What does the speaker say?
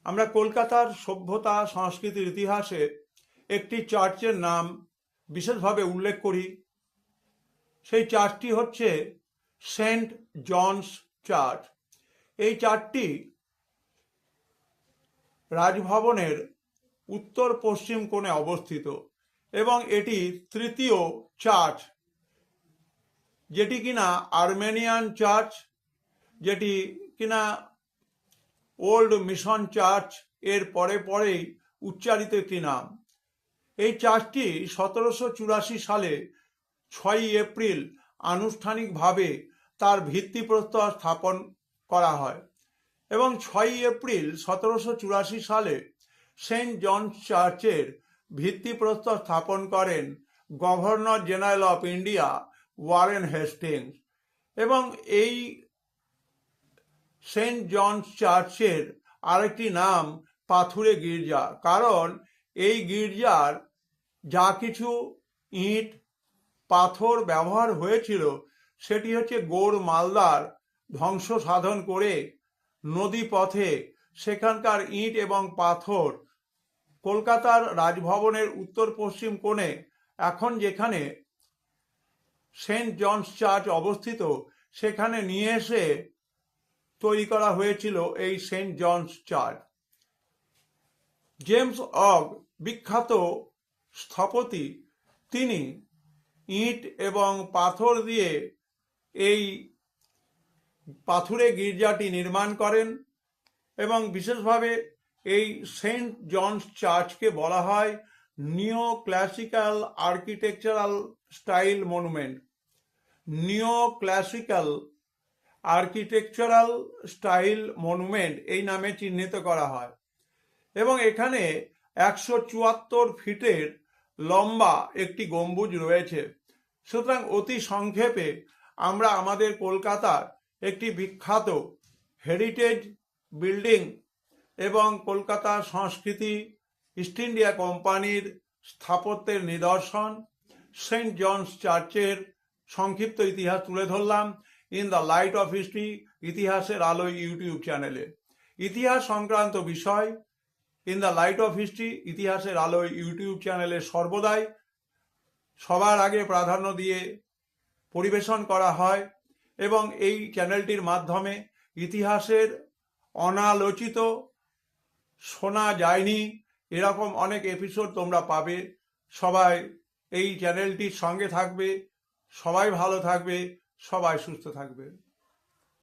আমরা কলকাতার সভ্যতা সংস্কৃতির ইতিহাসে একটি চার্চের নাম বিশেষভাবে উল্লেখ করি। সেই চার্চটি হচ্ছে সেন্ট জনস চার্চ। এই চার্চটি রাজভবনের উত্তর পশ্চিম কোণে অবস্থিত এবং এটি তৃতীয় চার্চ, যেটি কিনা আর্মেনিয়ান চার্চ, যেটি কিনা ওল্ড মিশন চার্চ এর পরে পরেই উচ্চারিত একটি নাম। এই চার্চটি 1784 সালে 6 এপ্রিল আনুষ্ঠানিকভাবে তার ভিত্তিপ্রস্তর স্থাপন করা হয় এবং 6 এপ্রিল 1784 সালে সেন্ট জনস চার্চের ভিত্তিপ্রস্তর স্থাপন করেন governor general of India Warren Hastings. এবং এই সেন্ট জনস চার্চের আরেকটি নাম পাথুরে গির্জা, কারণ এই গির্জার যা কিছু ইট পাথর ব্যবহার হয়েছিল সেটি হচ্ছে গৌড় মালদার ধ্বংস সাধন করে নদী পথে সেখানকার ইট এবং পাথর কলকাতার রাজভবনের উত্তর পশ্চিম কোণে এখন যেখানে সেন্ট জনস চার্চ অবস্থিত সেখানে নিয়ে এসে তৈরি করা হয়েছিল এই সেন্ট জনস চার্চ। জেমস অগ, বিখ্যাত স্থপতি, তিনি ইট এবং পাথর দিয়ে এই পাথুরে গির্জাটি নির্মাণ করেন এবং বিশেষভাবে এই সেন্ট জনস চার্চকে বলা হয় নিও ক্লাসিক্যাল আর্কিটেকচারাল স্টাইল মনুমেন্ট। নিও ক্লাসিক্যাল আর্কিটেকচারাল স্টাইল মনুমেন্ট এই নামে চিহ্নিত করা হয় এবং এখানে 174 ফিটের লম্বা একটি গম্বুজ রয়েছে। সুতরাং অতি সংক্ষেপে আমরা আমাদের কলকাতার একটি বিখ্যাত হেরিটেজ বিল্ডিং এবং কলকাতা সংস্কৃতি, ইস্ট ইন্ডিয়া কোম্পানির স্থাপত্যের নিদর্শন সেন্ট জনস চার্চের সংক্ষিপ্ত ইতিহাস তুলে ধরলাম in the light off history, ইতিহাসের আলোয় ইউটিউব চ্যানেলে। ইতিহাস সংক্রান্ত বিষয় in the light off history, ইতিহাসের আলোয় ইউটিউব চ্যানেলে সর্বদাই সবার আগে প্রাধান্য দিয়ে পরিবেশন করা হয় এবং এই চ্যানেলটির মাধ্যমে ইতিহাসের অনালোচিত, শোনা যায়নি এরকম অনেক এপিসোড তোমরা পাবে। সবাই এই চ্যানেলটির সঙ্গে থাকবে, সবাই ভালো থাকবে, সবাই সুস্থ থাকবে।